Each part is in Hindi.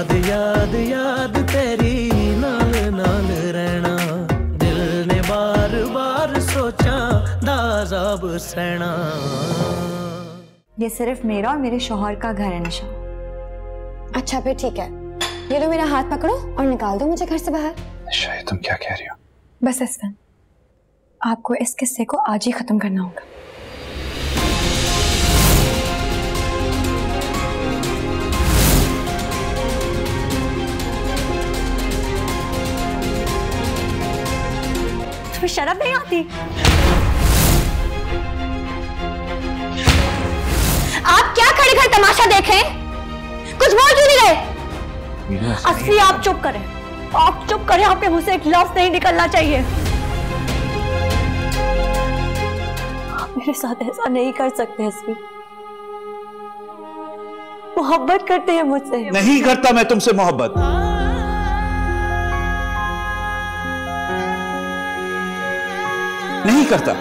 याद याद याद तेरी नाल नाल रहना, दिल ने बार बार सोचा दाज़ाब सहना। ये सिर्फ मेरा और मेरे शौहर का घर है निशा। अच्छा फिर ठीक है, ये लो मेरा हाथ पकड़ो और निकाल दो मुझे घर से बाहर। निशा तुम क्या कह रही हो? बस अस्वन, आपको इस किस्से को आज ही खत्म करना होगा। तुम्हें शर्म नहीं आती? आप क्या खड़े खड़े तमाशा देख रहे हैं? कुछ बोल क्यों नहीं रहे? असली आप चुप करें, आप चुप करें। आपके मुंह से एक लफ्ज नहीं निकलना चाहिए। आप मेरे साथ ऐसा नहीं कर सकते असली। मोहब्बत करते हैं मुझसे। नहीं करता मैं तुमसे मोहब्बत। नहीं करता।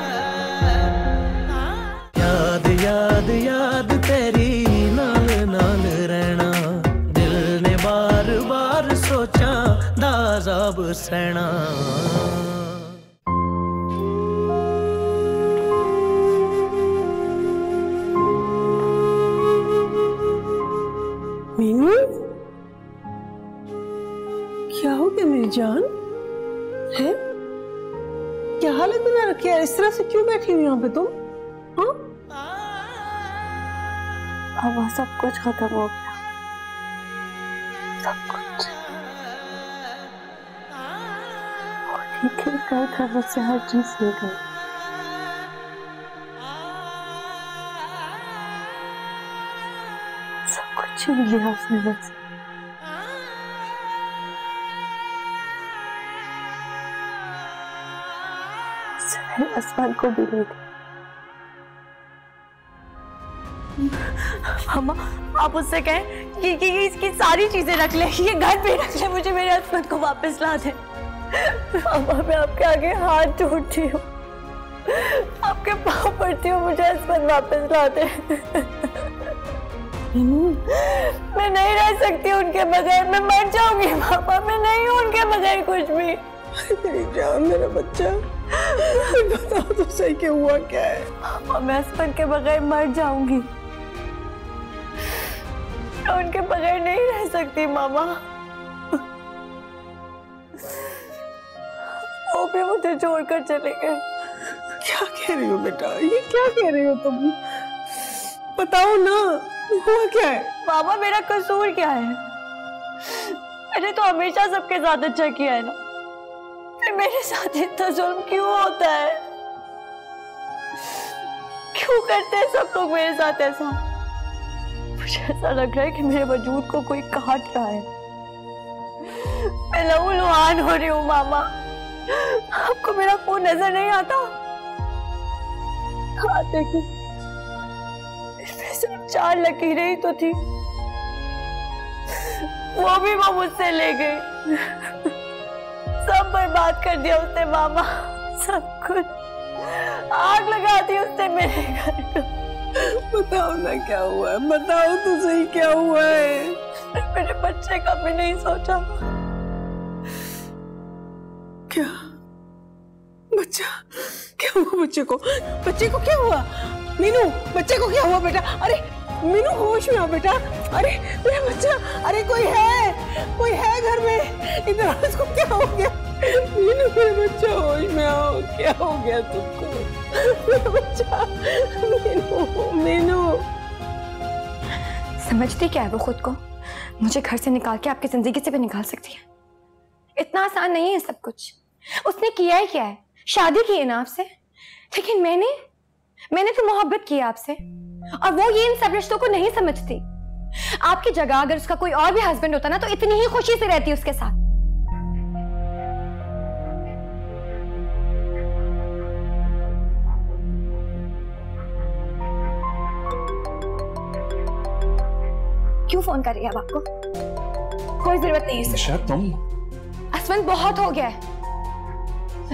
याद याद याद तेरी नाल नाल रहना, दिल ने बार बार सोचा दाज़ाब सहना। मीनू, क्या हो गया मेरी जान? है क्या हालत बना रखी है? इस तरह से क्यों बैठी हुई यहाँ पे तुम? हाँ? अब सब कुछ खत्म हो गया, सब कुछ। ठीक है, कल था मुझसे हर चीज ले गई। सब कुछ छीन लिया उसने मुझसे। आसमान को भी ले गई। मामा, आप उससे कहें कि इसकी सारी चीजें रख ले, ये घर पे रख ले, मुझे मेरे हस्बैंड को वापस ला दे। मामा, मैं आपके आगे हाथ जोड़ती हूँ, आपके पाँव पड़ती हूँ, मुझे हस्बैंड वापस ला दे। मैं नहीं रह सकती उनके बगैर, मैं मर जाऊंगी पापा, मैं नहीं हूँ उनके बगैर कुछ भी। मेरी जान, मेरा बच्चा, बताओ तो सही कि हुआ क्या है? पापा, मैं हस्बैंड के बगैर मर जाऊंगी, मैं उनके बगैर नहीं रह सकती मामा। वो भी मुझे छोड़कर चले गए। क्या कह रही हो बेटा? ये क्या कह रही हो तुम? बताओ ना, हुआ क्या है? मामा, मेरा कसूर क्या है? मैंने तो हमेशा सबके साथ अच्छा किया है ना, फिर मेरे साथ इतना जुल्म क्यों होता है? क्यों करते हैं सब लोग मेरे साथ ऐसा? मुझे ऐसा लग रहा है कि मेरे वजूद को कोई काट रहा है। मैं लहूलुहान हो रही हूँ मामा। आपको मेरा खून नजर नहीं आता? हाँ, देखिए, इसमें सिर्फ 4 लकीरें ही तो थी, वो भी वो मुझसे ले गई। सब बर्बाद कर दिया उसने मामा, सब कुछ। आग लगा दी उसने मेरे घर को। बताओ ना क्या हुआ है, बताओ तो सही क्या हुआ है? मेरे बच्चे का भी नहीं सोचा। क्या बच्चा? क्या हुआ बच्चे को? बच्चे को क्या हुआ? मीनू, बच्चे को क्या हुआ बेटा? अरे मीनू, होश में आओ बेटा। अरे मेरा बच्चा, अरे कोई है घर में? इधर उसको क्या हो गया? मीनू, मेरा बच्चा, होश में आओ, क्या हो गया तुमको? मेरा बच्चा, मीनू। समझती क्या है वो खुद को? मुझे घर से निकाल के आपकी जिंदगी से भी निकाल सकती है। इतना आसान नहीं है सब कुछ। उसने किया ही क्या है? शादी की है ना आपसे, लेकिन मैंने तो मोहब्बत की आपसे, और वो ये इन सब रिश्तों को नहीं समझती। आपकी जगह अगर उसका कोई और भी हस्बैंड होता ना, तो इतनी ही खुशी से रहती उसके साथ। क्यों फोन कर रही है अब आपको? कोई जरूरत नहीं है निशा, तुम असवंत, बहुत हो गया है।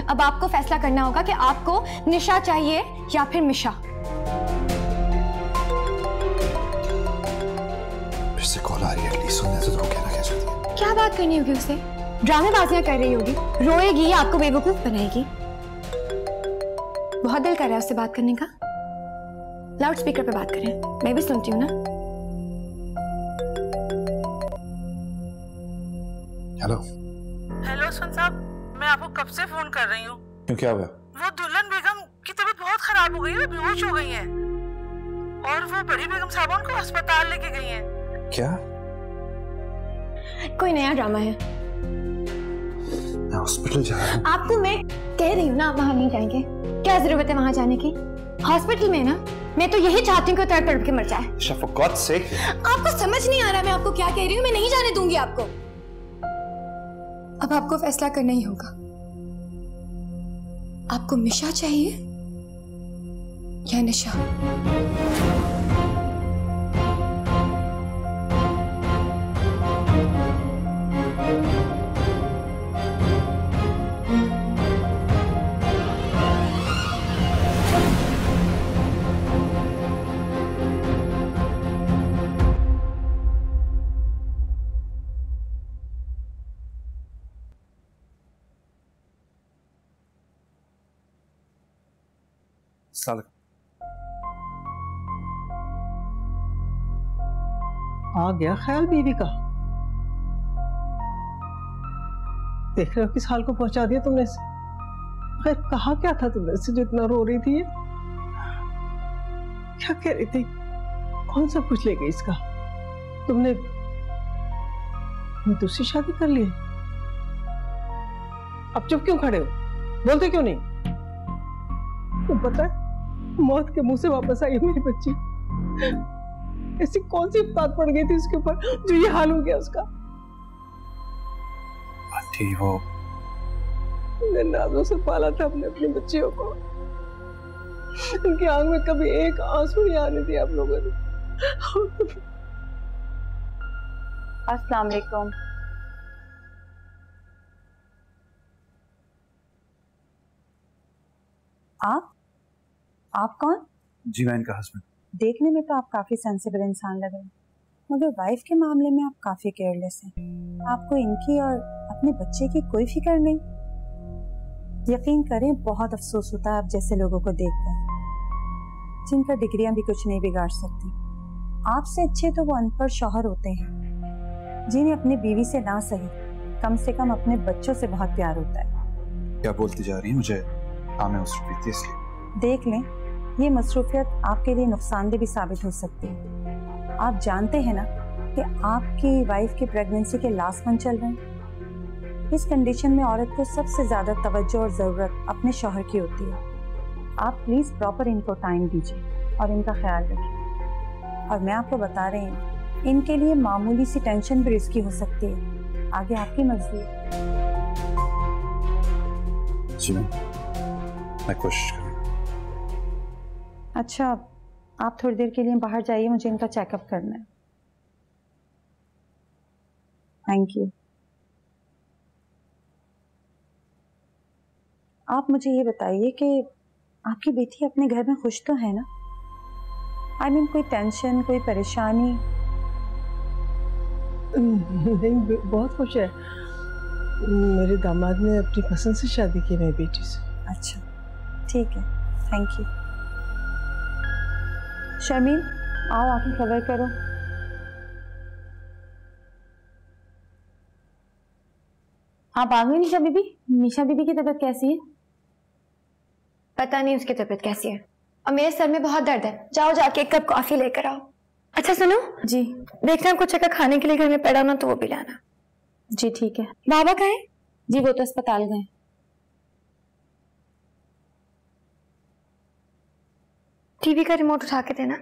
अब आपको फैसला करना होगा कि आपको निशा चाहिए या फिर मिशा। फिर से कॉल आ रही है, सुनने से तो क्या ना क्या चाहती। बात करनी होगी उससे, ड्रामेबाजियां कर रही होगी, रोएगी, आपको बेवकूफ बनाएगी। बहुत दिल कर रहा है उससे बात करने का। लाउड स्पीकर पे बात करें, मैं भी सुनती हूँ ना। हेलो हेलो सुन साहब, मैं आपको कब से फोन कर रही हूँ। क्यों, क्या हुआ? वो दुल्हन बेगम की तबीयत बहुत खराब हो गई है, बेहोश हो गई है और वो बड़ी बेगम साहब उनको अस्पताल लेके गई हैं। क्या? कोई नया ड्रामा है। मैं हॉस्पिटल जा रहा हूँ। आपको मैं कह रही हूँ ना, आप वहां नहीं जाएंगे। क्या जरूरत है वहां जाने की? हॉस्पिटल में ना, मैं तो यही चाहती हूँ कि तड़प तड़प के मर जाए। For God's sake। आपको समझ नहीं आ रहा मैं आपको क्या कह रही हूँ? मैं नहीं जाने दूंगी आपको। अब आपको फैसला करना ही होगा। आपको मिशा चाहिए या नशा? आ गया ख्याल बीवी का। देख रहे हो किस हाल को पहुंचा दिया तुमने इसे। खैर कहा क्या था तुमने इससे जो इतना रो रही थी? ये क्या कह रही थी? कौन सा कुछ ले गई इसका? तुमने दूसरी शादी कर ली? अब चुप क्यों खड़े हो? बोलते क्यों नहीं? तुम पता है मौत के मुंह से वापस आई मेरी बच्ची। ऐसी कौन सी बात पड़ गई थी उसके ऊपर जो ये हाल हो गया उसका? आंटी वो मैंने नाजों से पाला था अपने बच्चियों को। उनकी आंख में कभी एक आंसू नहीं आने दिया आप लोगों ने। अस्सलाम वालेकुम। आप कौन? जी मैं इनका हस्बैंड। देखने में तो आप काफी सेंसिबल इंसान लग रहे हैं, मगर वाइफ के मामले में आप काफी केयरलेस हैं। आपको इनकी और अपने बच्चे की कोई फिक्र नहीं। यकीन करें बहुत अफसोस होता है आप जैसे लोगों को देखकर, जिनका डिग्रियां भी कुछ नहीं बिगाड़ सकती। आपसे अच्छे तो वो अनपढ़ शौहर होते हैं जिन्हें अपनी बीवी से ना सही कम से कम अपने बच्चों से बहुत प्यार होता है। क्या बोलती जा रही है? मुझे काम में मसरूफियत थी इसलिए। देख लें, ये मसरूफियत आपके लिए नुकसानदेह भी साबित हो सकती है। आप जानते हैं ना कि आपकी वाइफ की प्रेगनेंसी के लास्ट मंथ चल रहे हैं। इस कंडीशन में औरत को सबसे ज्यादा तवज्जो और जरूरत अपने शौहर की होती है। आप प्लीज प्रॉपर इनको टाइम दीजिए और इनका ख्याल रखिए। और मैं आपको बता रही हूँ, इनके लिए मामूली सी टेंशन भी रिस्की हो सकती है। आगे आपकी मर्जी है। जी मैं कोशिश करूँगा। अच्छा, आप थोड़ी देर के लिए बाहर जाइए, मुझे इनका चेकअप करना है। Thank you. आप मुझे ये बताइए कि आपकी बेटी अपने घर में खुश तो है ना? आई मीन कोई टेंशन, कोई परेशानी? नहीं, बहुत खुश है। मेरे दामाद ने अपनी पसंद से शादी की मेरी बेटी से। अच्छा ठीक है, थैंक यू। शर्मीन आओ, आके खबर करो। आप आ गई निशा बीबी? निशा बीबी की तबीयत कैसी है? पता नहीं उसकी तबीयत कैसी है, और मेरे सर में बहुत दर्द है। जाओ जाके एक कप कॉफी लेकर आओ। अच्छा सुनो जी, देखना कुछ अगर खाने के लिए घर में पड़ा ना तो वो भी लाना। जी ठीक है। बाबा कहाँ है? जी वो तो अस्पताल गए। टीवी का रिमोट उठा के देना।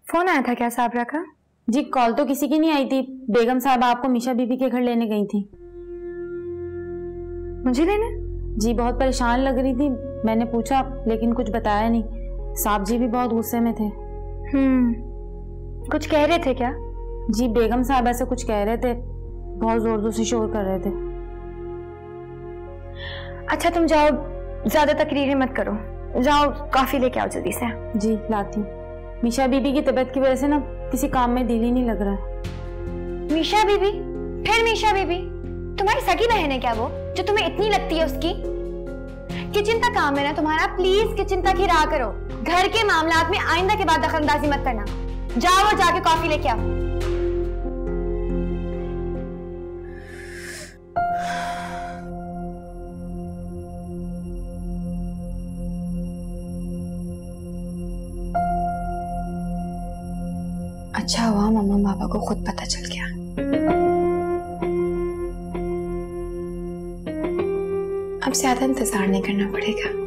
फोन आया था क्या साबरा का? जी कॉल तो किसी की नहीं आई थी। बेगम साहब आपको मिशा बीबी के घर लेने गई थी। मुझे लेने? जी बहुत परेशान लग रही थी, मैंने पूछा लेकिन कुछ बताया नहीं। साहब जी भी बहुत गुस्से में थे। कुछ कह रहे थे क्या? जी बेगम साहब ऐसे कुछ कह रहे थे, बहुत जोर जोर से शोर कर रहे थे। अच्छा तुम जाओ, ज्यादा तकरीरें मत करो, जाओ कॉफी लेके आओ जल्दी से। जी लाती हूँ। मीशा बीबी की तबीयत की वजह से ना किसी काम में दिल ही नहीं लग रहा है। मीशा बीबी? फिर मीशा बीबी? तुम्हारी सगी बहन है क्या वो, जो तुम्हें इतनी लगती है उसकी? किचन का काम है ना तुम्हारा, प्लीज किचन तक ही रहा करो। घर के मामलात में आइंदा के बाद दखलंदाजी मत करना। जाओ और जाके कॉफी लेके आओ। अच्छा हुआ मम्मा पापा को खुद पता चल गया। अब ज्यादा इंतजार नहीं करना पड़ेगा।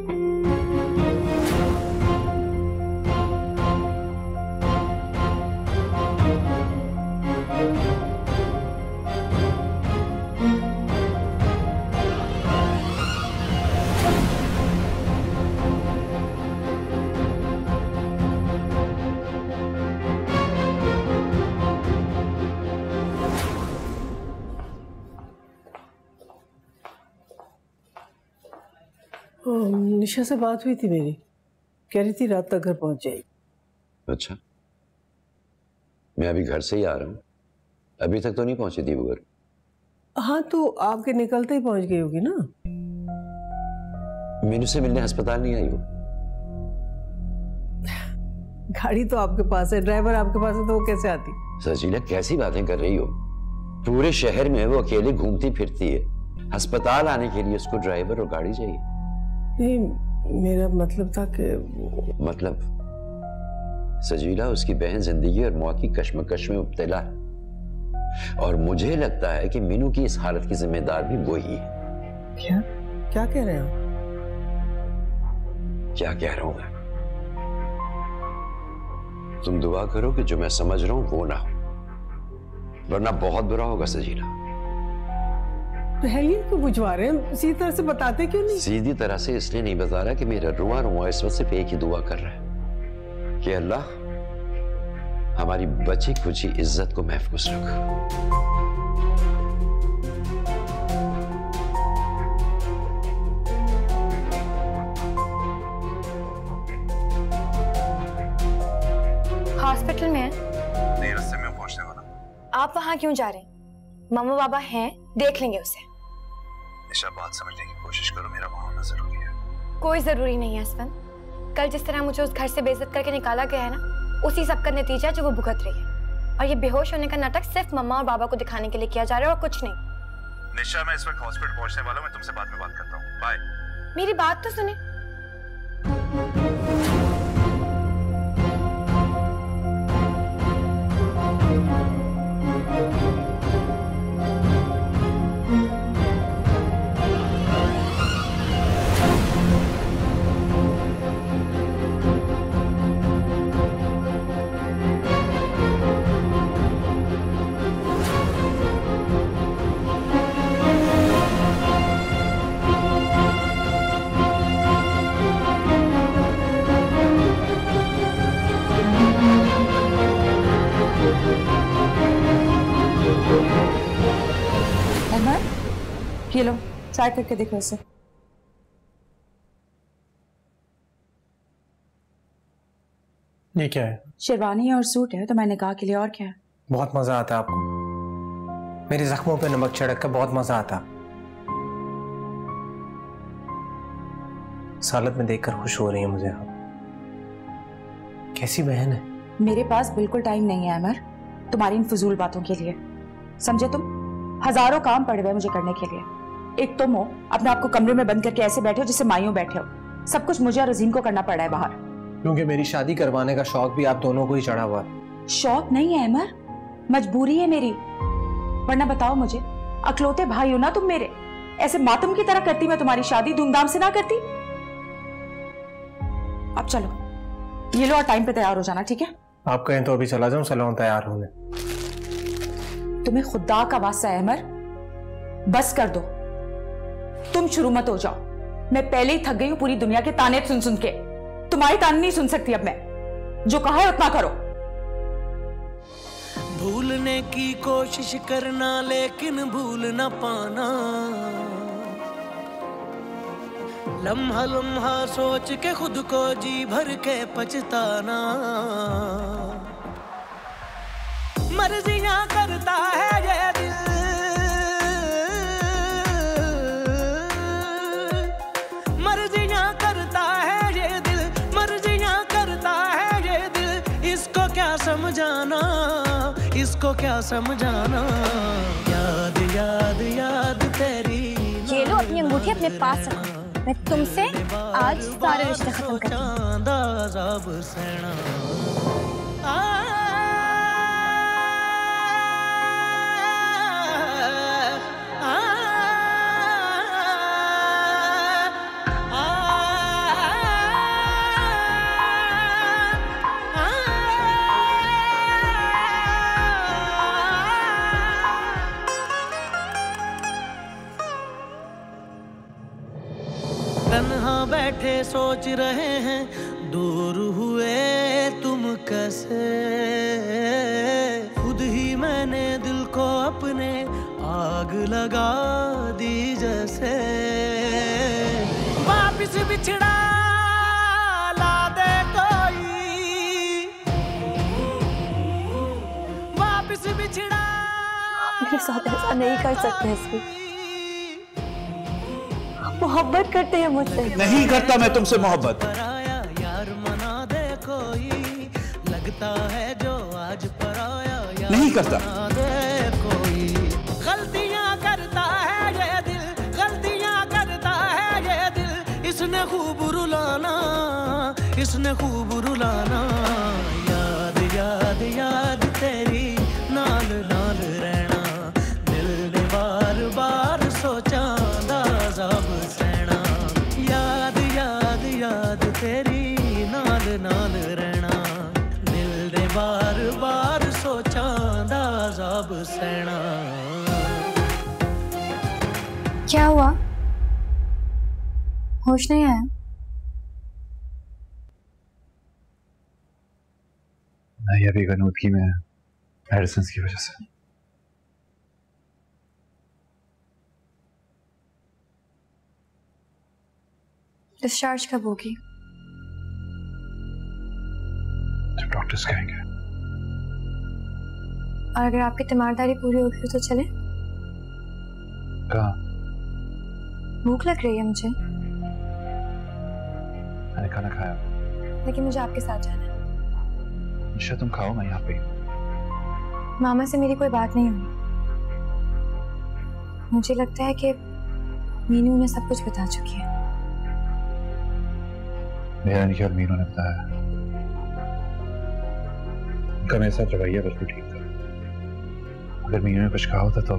निशा से बात हुई थी मेरी, कह रही थी रात तक घर पहुंच जाएगी। अच्छा, मैं अभी घर से ही आ रहा हूँ, अभी तक तो नहीं पहुंची थी वो घर। हाँ तो आपके निकलते ही पहुंच गई होगी ना। मीनू से मिलने अस्पताल नहीं आई वो। गाड़ी तो आपके पास है, ड्राइवर आपके पास है, तो वो कैसे आती? सजीला कैसी बातें कर रही हो? पूरे शहर में वो अकेले घूमती फिरती है, अस्पताल आने के लिए उसको ड्राइवर और गाड़ी चाहिए। नहीं, मेरा मतलब था कि मतलब सजीला उसकी बहन जिंदगी और मौत की कश्मकश में मुब्तला है, और मुझे लगता है कि मीनू की इस हालत की जिम्मेदार भी वो ही है। क्या क्या कह रहे हैं? क्या कह रहा हूं मैं? तुम दुआ करो कि जो मैं समझ रहा हूं वो ना हो, वरना बहुत बुरा होगा सजीला। पहले क्यों बुझवा रहे हैं? सीधी तरह से बताते क्यों नहीं? सीधी तरह से इसलिए नहीं बता रहा कि मेरा रुआ रुआ इस वक्त सिर्फ एक ही दुआ कर रहा है कि अल्लाह हमारी बची खुची इज्जत को महफूज रख। हॉस्पिटल में है? नहीं, रास्ते में पहुंचने वाला। आप वहां क्यों जा रहे हैं? मम्मा बाबा हैं, देख लेंगे उसे। निशा, बात समझने की कोशिश करो, मेरा वहां होना जरूरी है। कोई जरूरी नहीं है असफन। कल जिस तरह मुझे उस घर से बेइज्जत करके निकाला गया है ना, उसी सब का नतीजा जो वो भुगत रही है। और ये बेहोश होने का नाटक सिर्फ मम्मा और बाबा को दिखाने के लिए किया जा रहा है और कुछ नहीं। निशा, मैं इस वक्त हॉस्पिटल पहुंचने वाला हूं, मैं तुमसे बाद में बात करता हूं। बाय। मेरी बात तो सुने। ये लो, ट्राई करके देखो इसे। ये क्या है? शेरवानी और सूट है, तो मैंने कहा के लिए। और क्या है? बहुत मजा आता है आपको। मेरे जख्मों पे नमक छिड़क कर बहुत मजा आता। इस हालत में देखकर खुश हो रही है मुझे आप। कैसी बहन है? मेरे पास बिल्कुल टाइम नहीं है अमर तुम्हारी इन फजूल बातों के लिए, समझे तुम? हजारों काम पड़े हुए मुझे करने के लिए। एक तुम हो, अपने आप को कमरे में बंद करके ऐसे बैठे हो जैसे मायूं बैठे हो। सब कुछ मुझे और अजीम को करना पड़ा है बाहर, क्योंकि मेरी शादी करवाने का शौक भी आप दोनों को ही चढ़ा हुआ है। शौक नहीं है अमर, मजबूरी है मेरी। वरना बताओ मुझे, अकलौते भाई हो ना तुम मेरे, ऐसे मातम की तरह करती मैं तुम्हारी शादी धूमधाम से ना करती? अब चलो, ये लो और टाइम पे तैयार हो जाना, ठीक है? आप कहें तो अभी चला जाऊं सैलून तैयार होने। तुम्हें खुदा का वास्ता है अमर, बस कर दो। तुम शुरू मत हो जाओ। मैं पहले ही थक गई हूं पूरी दुनिया के ताने सुन सुन के। तुम्हारी ताने नहीं सुन सकती अब मैं। जो कहा है उतना करो। भूलने की कोशिश करना लेकिन भूल ना पाना, लम्हा लम्हा सोच के खुद को जी भर के पछताना, मर्जियां करता है ये दिल, मर्जियां करता है ये दिल, मर्जियां करता है ये दिल। इसको क्या समझाना, इसको क्या समझाना। याद याद याद तेरी। ये लो अपनी अंगूठी अपने पास रखो, मैं तुमसे आज सारे रिश्ते खत्म करती हूँ। तन्हा बैठे सोच रहे हैं दूर हुए तुम कैसे, खुद ही मैंने दिल को अपने आग लगा दी जैसे। वापिस बिछड़ा ला दे कोई, वापिस बिछड़ा। मेरे साथ ऐसा नहीं कर सकते इसको, मोहब्बत करते हैं मुझसे। नहीं करता मैं तुमसे मोहब्बत। यार मना दे कोई, लगता है जो आज पराया यार नहीं करता। मना दे कोई। गलतियां करता है ये दिल, गलतियां करता है ये दिल। इसने खूब रुलाना, इसने खूब रुलाना। याद याद याद तेरी नाल नाल रहना, दिल ने बार बार सोचा दाज़ाब सहना। याद याद याद तेरी नाल नाल रहना, दिल ने बार बार सोचा दाज़ाब सहना। क्या हुआ, होश नहीं आया? नहीं, अभी गनूदगी में मेडिसिन की वजह से। डिस्चार्ज कब होगी? जब डॉक्टर्स कहेंगे। और अगर आपकी तीमारदारी पूरी होगी तो चले? कहाँ? भूख लग रही है मुझे। मैंने खाना खाया, लेकिन मुझे आपके साथ जाना है। निशा तुम खाओ, मैं यहाँ पे। मामा से मेरी कोई बात नहीं हुई। मुझे लगता है कि मीनू उन्हें सब कुछ बता चुकी है। मेरा नहीं ख्याल मीनू ने बताया। उनका मेरे साथ रवैया बिल्कुल ठीक था। अगर मीनू ने कुछ कहा होता तो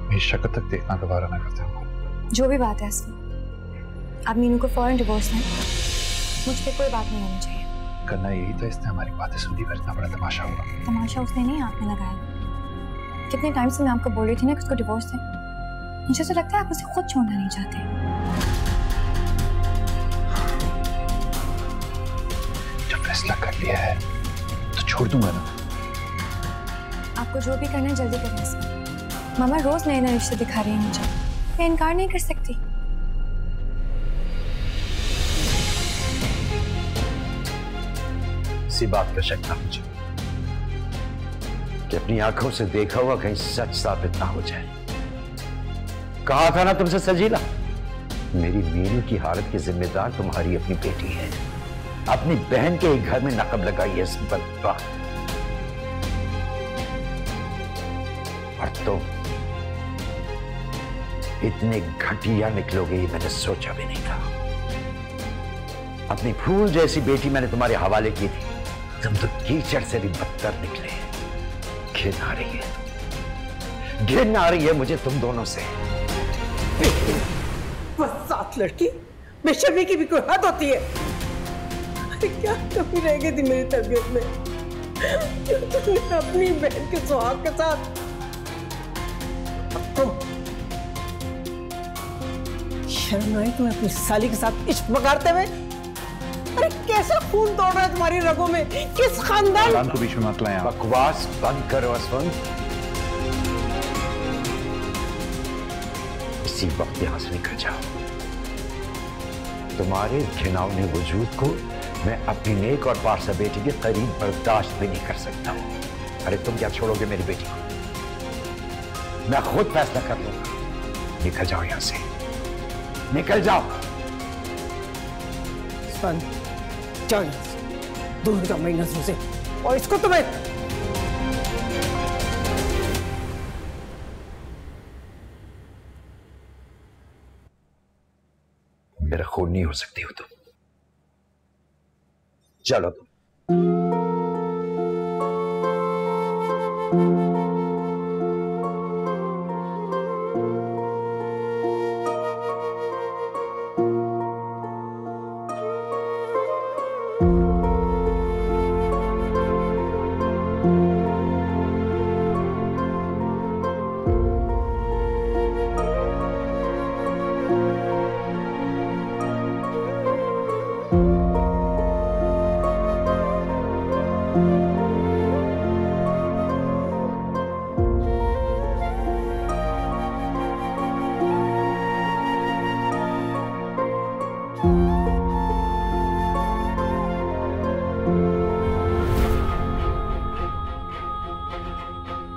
मेरी शक्ल तक देखना दोबारा ना करता। जो भी बात है इसमें, आप मीनू को फौरन डिवोर्स दें। मुझ पे कोई बात नहीं होनी चाहिए। करना यही था, इसने हमारी बातें सुनी, पर इतना बड़ा तमाशा हुआ। तमाशा उसने नहीं, आपने लगाया। कितने टाइम से मैं आपको बोल रही थी ना कि उसको डिवोर्स दें। मुझे तो लगता है आप उसे खुद छोड़ना नहीं चाहते। जब फैसला कर लिया है तो छोड़ दूंगा ना। आपको जो भी करना है जल्दी करें इसमें। मामा रोज नए नए रिश्ते दिखा रही है मुझे, मैं इनकार नहीं कर सकती। इसी बात का शक था मुझे कि अपनी आंखों से देखा हुआ कहीं सच साबित ना हो जाए। कहा था ना तुमसे सजीला, मेरी मीनू की हालत की जिम्मेदार तुम्हारी अपनी बेटी है। अपनी बहन के घर में नकब लगाई है इस बदबख्त। और तुम इतने घटिया निकलोगे ये मैंने सोचा भी नहीं था। अपनी फूल जैसी बेटी मैंने तुम्हारे हवाले की थी, तुम तो कीचड़ से भी बदतर निकले। घिन आ रही है, घिन आ रही है मुझे तुम दोनों से। बस साथ लड़की, बेशर्मी की भी कोई हद होती है। अरे क्या कमी रह गई थी मेरी तबीयत में, तुमने अपनी बहन के सुहाग के साथ। शर्म आई तुम्हें अपनी साली के साथ इश्क बगाड़ते हुए? अरे कैसा खून दौड़ रहा है तुम्हारी रगों में, किस खानदान को बीच में मत लाएं। बकवास बंद करो असवंत। इसी इसी वक्त यहां से निकल जाओ। तुम्हारे घिनौने वजूद को मैं अपनी नेक और पारसा बेटी के करीब बर्दाश्त भी नहीं कर सकता हूं। अरे तुम क्या छोड़ोगे मेरी बेटी को? मैं खुद फैसला कर लूंगा। निकल जाओ यहां से, निकल जाओ। जाओ यहां से, दूर जाओ मेरी नजरों से। और इसको तुम्हें मेरा खून नहीं हो सकती हो तुम। चलो तुम।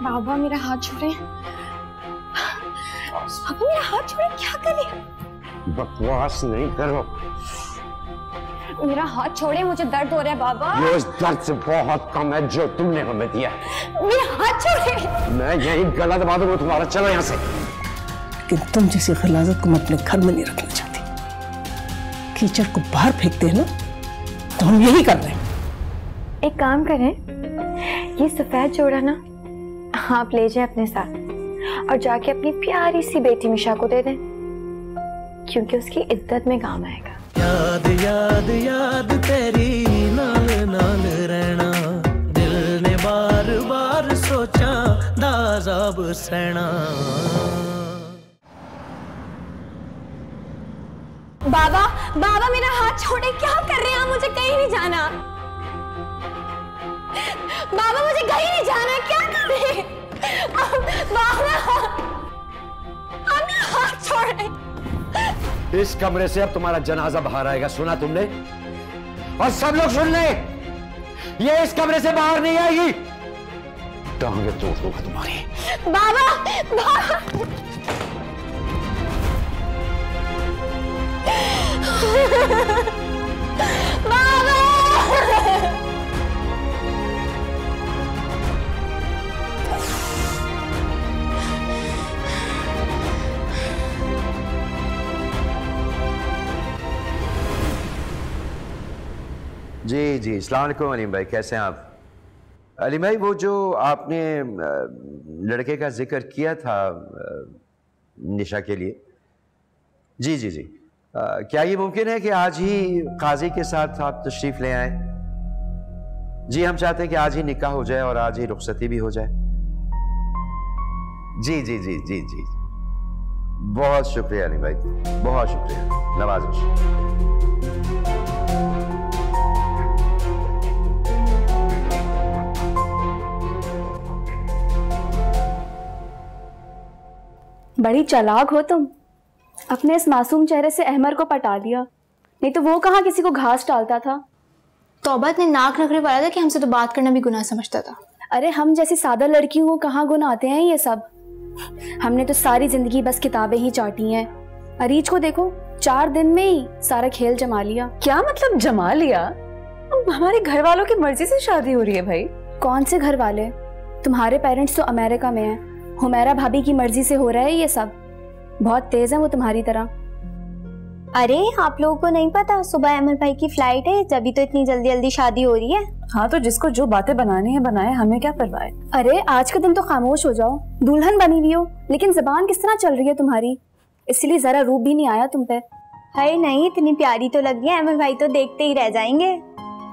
बाबा मेरा हाथ छोड़े, बाबा मेरा हाथ छोड़े, क्या करे? बकवास नहीं करो। मेरा हाथ छोड़े, मुझे दर्द हो रहा है बाबा। ये उस दर्द से बहुत कम है जो तुमने हमें दिया। मेरा हाथ छोड़े। मैं यही गला दबा दूंगा तुम्हारा। चलो यहाँ से। लेकिन तुम जैसी खिलाफत को मैं अपने घर में नहीं रखना चाहती। कीचड़ को बाहर फेंकते हैं ना, तो हम यही कर रहे हैं। एक काम करें, ये सफेद जोड़ा ना आप ले जाएं अपने साथ और जाके अपनी प्यारी सी बेटी मिशा को दे दें, क्योंकि उसकी इज्जत में काम आएगा। याद याद याद तेरी नाल नाल रहना, दिल ने बार बार सोचा दाज़ाब सहना। बाबा बाबा मेरा हाथ छोड़े, क्या कर रहे हैं आप? मुझे कहीं नहीं जाना बाबा, मुझे कहीं नहीं जाना। क्या कर रहे हैं बाबा? आप मेरा हाथ छोड़े। इस कमरे से अब तुम्हारा जनाजा बाहर आएगा, सुना तुमने? और सब लोग सुन ले, ये इस कमरे से बाहर नहीं आएगी। टांगे तोड़ दूंगा तुम्हारी। बाबा बाबा बाबा जी जी, अस्सलाम वालेकुम अलीम भाई, कैसे हैं आप? अलीम भाई, वो जो आपने लड़के का जिक्र किया था निशा के लिए, जी जी जी, क्या ये मुमकिन है कि आज ही काजी के साथ आप तशरीफ ले आए? जी, हम चाहते हैं कि आज ही निकाह हो जाए और आज ही रुखसती भी हो जाए। जी जी जी जी जी, बहुत शुक्रिया अलीम भाई, बहुत शुक्रिया, नवाज़िश। बड़ी चालाक हो तुम, अपने इस मासूम चेहरे से अहमर को पटा लिया, नहीं तो वो कहाँ किसी को घास डालता था। तौबा ने नाक रखने वाला था कि हमसे तो बात करना भी गुनाह समझता था। अरे हम जैसी सादा लड़की को कहाँ गुनाह आते हैं ये सब? हमने तो सारी जिंदगी बस किताबें ही चाटी हैं। अरीज को देखो, 4 दिन में ही सारा खेल जमा लिया। क्या मतलब जमा लिया? हमारे घर वालों की मर्जी से शादी हो रही है भाई। कौन से घर वाले? तुम्हारे पेरेंट्स तो अमेरिका में हैं, हुमैरा भाभी की मर्जी से हो रहा है ये सब। बहुत तेज है वो तुम्हारी तरह। अरे आप लोगों को नहीं पता, सुबह अमर भाई की फ्लाइट है, जब तो इतनी जल्दी जल्दी शादी हो रही है। हाँ तो जिसको जो बातें बनानी है बनाए, हमें क्या परवाह है। अरे आज के दिन तो खामोश हो जाओ, दुल्हन बनी हुई हो लेकिन जबान किस तरह चल रही है तुम्हारी, इसलिए जरा रूप भी नहीं आया तुम पे। अरे नहीं, इतनी प्यारी तो लग है, अमर भाई तो देखते ही रह जाएंगे।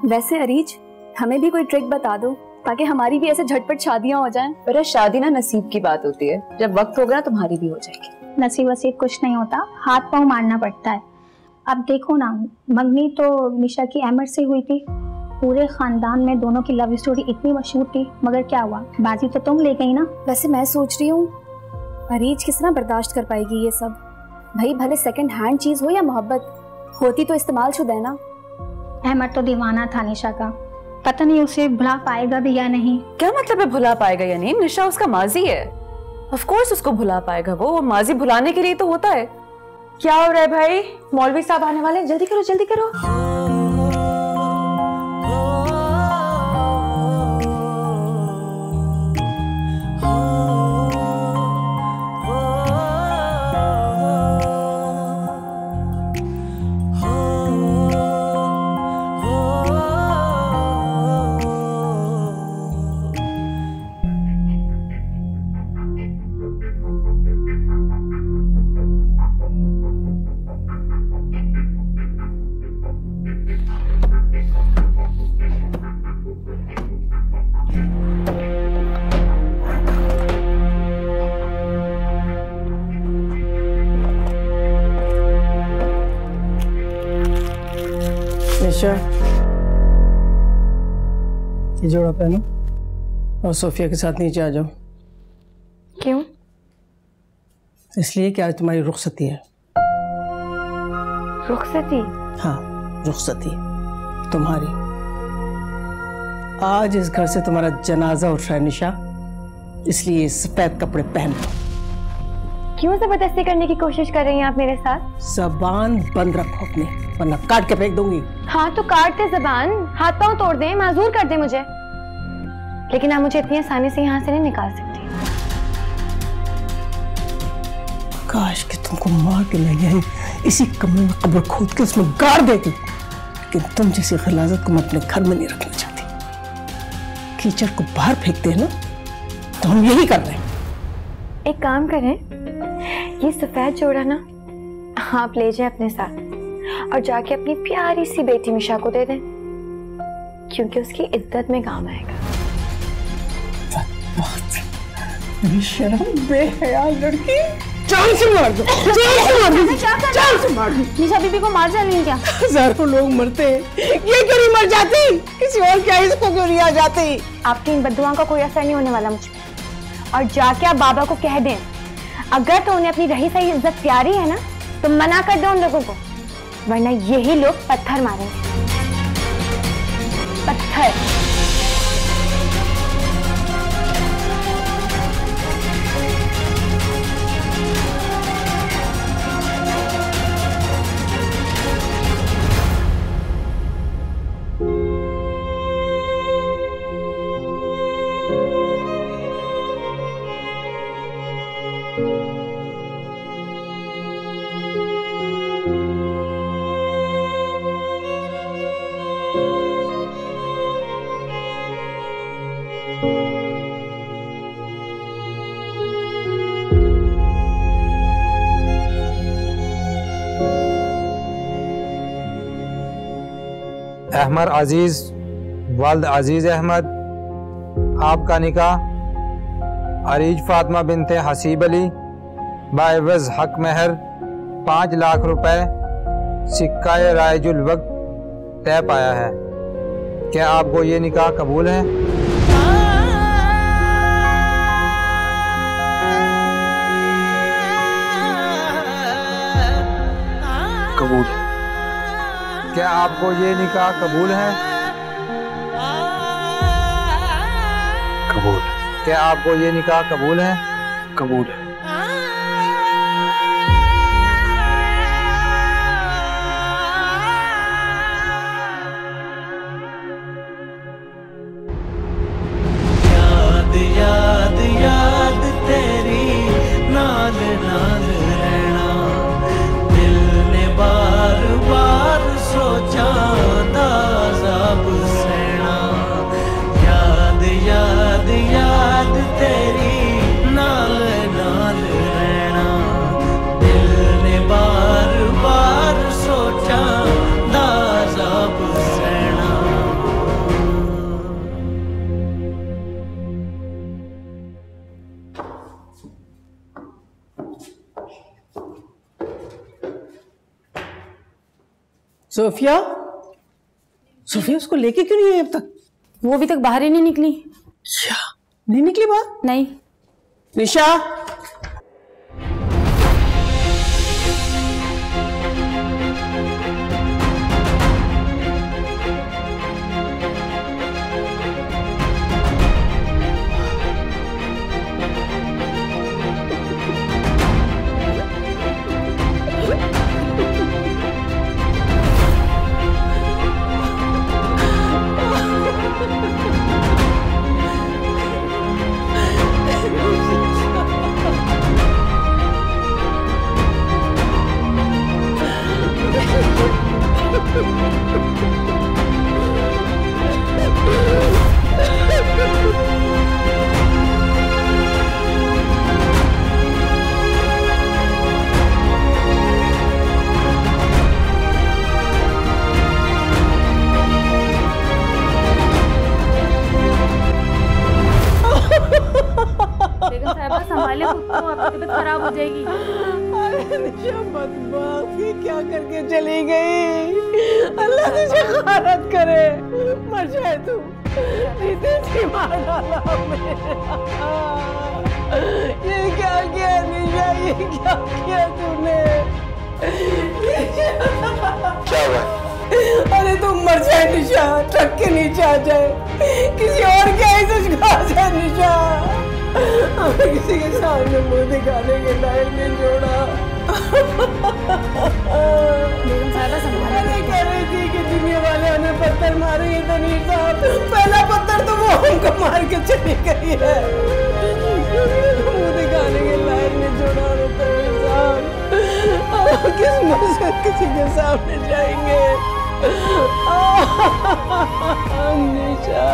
वैसे अरीज, हमें भी कोई ट्रिक बता दो ताकि हमारी भी ऐसे झटपट शादियां हो जाएं। पर शादी ना नसीब की बात होती है, जब वक्त होगा तुम्हारी भी हो जाएगी। नसीब वसीब कुछ नहीं होता, हाथ पाँव मारना पड़ता है। अब देखो ना, मंगनी तो निशा की अहमद से हुई थी, पूरे खानदान में दोनों की लव स्टोरी इतनी मशहूर थी, मगर क्या हुआ, बाजी तो तुम ले गई ना। वैसे मैं सोच रही हूँ अरीज किस तरह बर्दाश्त कर पाएगी ये सब। भाई भले सेकंड हैंड चीज हो या मोहब्बत, होती तो इस्तेमाल शुदा है ना। अहमद तो दीवाना था निशा का, पता नहीं उसे भुला पाएगा भी या नहीं। क्या मतलब है भुला पाएगा या नहीं? निशा उसका माजी है, ऑफ कोर्स उसको भुला पाएगा वो, माजी भुलाने के लिए तो होता है। क्या हो रहा है भाई? मौलवी साहब आने वाले, जल्दी करो जल्दी करो। ये जोड़ा पहनो और सोफिया के साथ नीचे आ जाओ। क्यों? इसलिए कि आज तुम्हारी रुखसती है। रुखसती? हाँ, रुखसती तुम्हारी। आज इस घर से तुम्हारा जनाजा उठ रहा है निशा, इसलिए सफेद कपड़े पहन लो। क्यों जबरदस्ती करने की कोशिश कर रही हैं आप मेरे साथ? जबान बंद रखो अपनी, वरना काट के फेंक दूंगी। हाँ तो काट दे जबान, हाथ पांव तोड़ दे, माजूर कर दे मुझे, लेकिन आप मुझे इतनी आसानी से यहाँ से नहीं निकाल सकती। काश कि तुमको मार के मैं यहीं इसी कमरे में कब्र खोद के उसमें गाड़ देती, लेकिन तुम जैसी गलाजत को मैं अपने घर में नहीं रखना चाहती। कीचड़ को बाहर फेंकते हैं ना, तो हम यही कर रहे हैं। एक काम करें, ये सफेद जोड़ा ना आप ले जाएं अपने साथ और जाके अपनी प्यारी सी बेटी मिशा को दे दें, क्योंकि उसकी इज्जत में काम आएगा। शर्म बेहया लड़की, जान से मार दो, जान से मार दो, जान से मार दो। निशा बीबी को मार जाने क्या? हजारों लोग मरते हैं, ये क्यों नहीं मर जाती? किसी और क्या इसको क्यों नहीं आ जाती? आपकी इन बद्दुआओं का कोई असर नहीं होने वाला मुझ पे। और जाके आप बाबा को कह दें, अगर तो उन्हें अपनी रही सही इज्जत प्यारी है ना, तो मना कर दो उन लोगों को, वरना यही लोग पत्थर मारेंगे। पत्थर। अहमद अजीज वाल्द अजीज अहमद, आपका निकाह अरीज फातिमा बिनते हसीब अली बाइवज़ हक महर 5 लाख रुपए सिक्का रायजुल वक्त तय पाया है। क्या आपको ये निकाह कबूल है? कबूल। क्या आपको ये निकाह कबूल है? कबूल। क्या आपको ये निकाह कबूल है? कबूल है। याद याद याद तेरी नाल नाल रहना, दिल ने बार बार सोचा दाज़ाब सहना। याद याद याद तेरी नाल नाल रहना, दिल ने बार बार सोचा दाज़ाब सहना। सोफिया, सोफिया उसको लेके क्यों नहीं आई अब तक? वो अभी तक बाहर ही नहीं निकली। क्या नहीं निकली बाहर? नहीं। निशा, बेगम साहिबा संभाले खुद को, आपकी तबीयत खराब हो जाएगी। अरे निशा बदबख्त, ये क्या करके चली गई? अल्लाह तुझे खारत करे, मर जाए तू। जितने थी मार डाला हमने। ये क्या किया निशा, ये क्या किया तूने? क्या हुआ? अरे तू मर जाए निशा, ट्रक के नीचे आ जाए, किसी और के ऐसे झुका जाए निशा। हमें किसी के सामने मुंह दिखाने के लायक नहीं छोड़ा। अरे कह रही थी कि दुनिया वाले हमें पत्थर मारेंगे तनीर साहब, पहला पत्थर तो वो हमको मार के चली गई है। मुंह दिखाने के लायक नहीं छोड़ा तनीर साहब। किस मुंह से किसी के सामने जाएंगे? निशा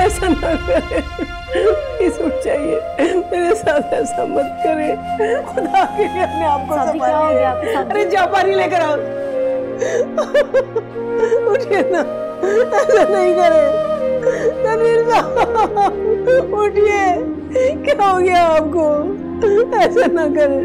ऐसा ना करे, प्लीज उठ जाइए, मेरे साथ ऐसा मत करे, खुदा के लिए अपने आप को संभालिए। अरे जा पानी लेकर आओ। उठिए ना, ऐसा नहीं करे तनवीर साहब, उठिए, क्या हो गया आपको? ऐसा ना करे।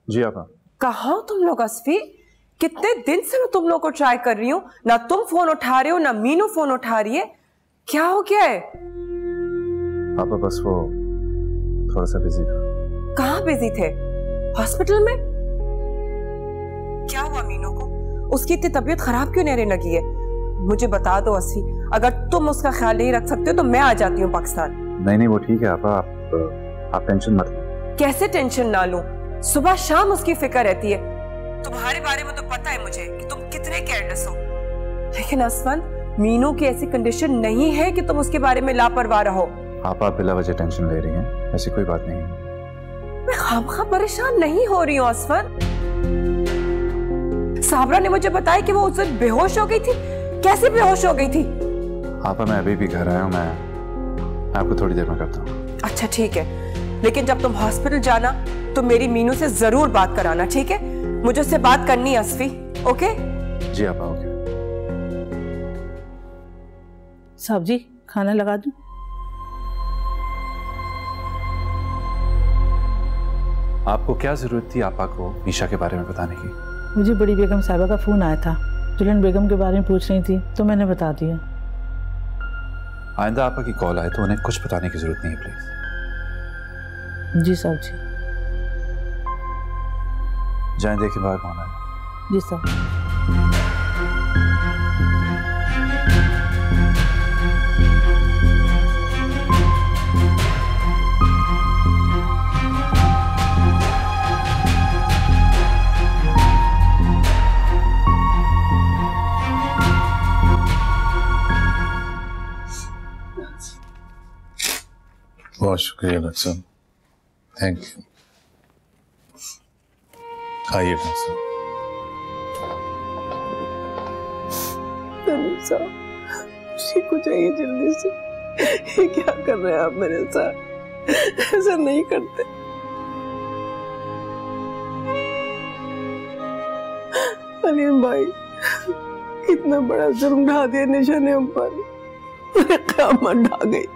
जी आपा। कहाँ तुम लोग असफी? कितने दिन से मैं तुम लोग को ट्राई कर रही हूँ, ना तुम फोन उठा रहे हो ना मीनू फोन उठा रही है। क्या हो गया है? पापा बस वो थोड़ा सा बिजी था। कहाँ बिजी थे? हॉस्पिटल में? क्या हुआ मीनू को? उसकी इतनी तबीयत खराब क्यों नहीं रहने लगी है? मुझे बता दो असफी, अगर तुम उसका ख्याल नहीं रख सकते हो तो मैं आ जाती हूँ पाकिस्तान। नहीं वो ठीक है आपा, आप टेंशन मत लो। कैसे टेंशन ना लूं? सुबह शाम उसकी फिक्र रहती है। तुम्हारे बारे में तो पता है मुझे कि तुम कितने केयरलेस हो, लेकिन असफन मीनू की ऐसी कंडीशन नहीं है कि तुम उसके बारे में लापरवाह रहो। आप बिला वजह टेंशन ले रही हैं, ऐसी कोई बात नहीं है। मैं खामखा परेशान नहीं हो रही हूँ असफन। साबरा ने मुझे बताया कि वो उस दिन बेहोश हो गई थी। कैसे बेहोश हो गई थी? आपा मैं अभी भी घर आया हूँ, मैं आपको थोड़ी देर में करता हूँ। अच्छा ठीक है, लेकिन जब तुम हॉस्पिटल जाना तो मेरी मीनू से जरूर बात कराना, ठीक है? मुझे उससे बात करनी है असफी। ओके जी आपा, ओके। साहब जी खाना लगा दूं? आपको क्या जरूरत थी आपा को मीशा के बारे में बताने की? मुझे बड़ी बेगम साहिबा का फोन आया था, दुल्हन बेगम के बारे में पूछ रही थी तो मैंने बता दिया। आइंदा आपा की कॉल आए तो उन्हें कुछ बताने की जरूरत नहीं है प्लीज। जी साहब जी। जाएं देखें बाहर कौन है। जी साहब। बहुत शुक्रिया डॉक्टर साहब, थैंक यू। आइए डॉक्टर साहब। उसी को चाहिए जल्दी से। ये क्या कर रहे हैं आप मेरे साथ? ऐसा नहीं करते। अलीम भाई, कितना बड़ा जुर्म ढा दिया निशा ने हम पर। क़यामत ढा गई।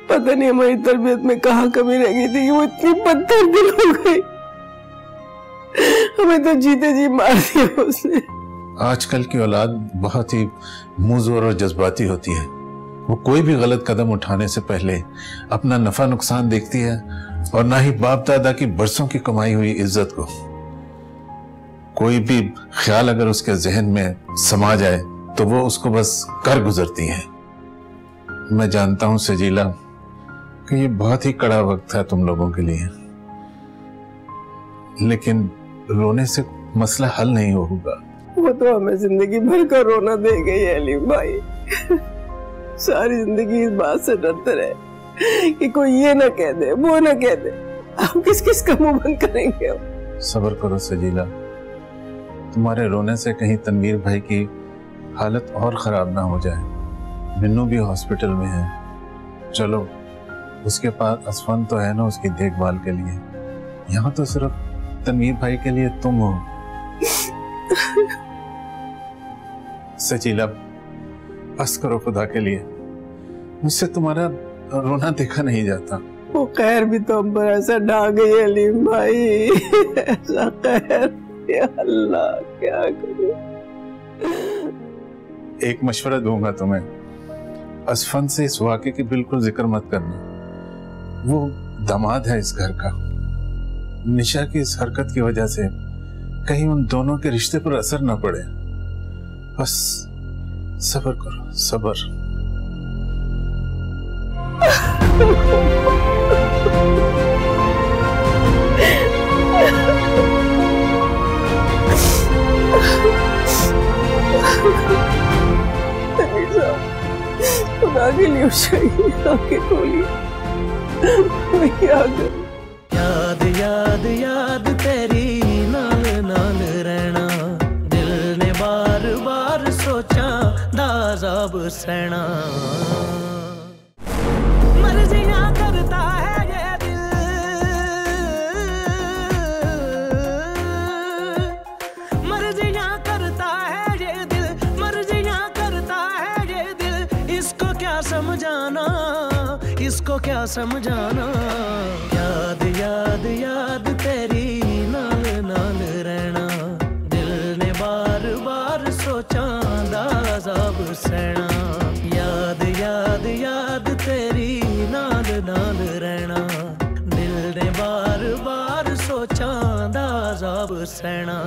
पता नहीं हमारी तरबियत में कहाँ कमी रह गई थी कि वो इतनी पत्थर दिल हो गई। हमें तो जीते जी मार दिया उसने। आजकल की औलाद बहुत ही मुंहजोर और जज्बाती होती है। वो कोई भी गलत कदम उठाने से पहले अपना नफा नुकसान देखती है और ना ही बाप दादा की बरसों की कमाई हुई इज्जत को। कोई भी ख्याल अगर उसके जहन में समा जाए तो वो उसको बस कर गुजरती है। मैं जानता हूं सजीला कि ये बहुत ही कड़ा वक्त है तुम लोगों के लिए, लेकिन रोने से मसला हल नहीं होगा। वो तो हमें जिंदगी भर का रोना दे गई है अलीम भाई। सारी जिंदगी इस बात से डरते रहे कि कोई ये ना कह दे, वो ना कह दे। हम किस किस का मुंह बंद करेंगे हम? सब्र करो सजीला, तुम्हारे रोने से कहीं तनवीर भाई की हालत और खराब ना हो जाए। मिन्नू भी हॉस्पिटल में है, चलो उसके पास असफन तो है ना उसकी देखभाल के लिए। यहाँ तो सिर्फ तनवीर भाई के लिए तुम हो। सजीला बस करो खुदा के लिए, मुझसे तुम्हारा रोना देखा नहीं जाता। वो खैर भी तो हम पर ऐसा ढा गई अलीम भाई, ऐसा खैर। या अल्लाह क्या करूं? एक मशवरा दूंगा तुम्हें, असफन से इस वाक़े की बिल्कुल जिक्र मत करना। वो दामाद है इस घर का। निशा की इस हरकत की वजह से कहीं उन दोनों के रिश्ते पर असर न पड़े। बस सब्र करो, सब्र। खुदा के लिए आंखें खोली। क्या करूं? याद याद याद तेरी नाल नाल रहना, दिल ने बार बार सोचा दाज़ाब सहना। मर्जियां करता है ये दिल, मर्जियां करता है ये दिल, मर्जियां करता है ये दिल। इसको क्या समझाना, इसको क्या समझाना। याद याद याद तेरी नाल नाल रहना, दिल ने बार बार सोचा दाज़ाब सहना। याद याद याद तेरी नाल नाल रहना, दिल ने बार बार सोचा दाज़ाब सहना।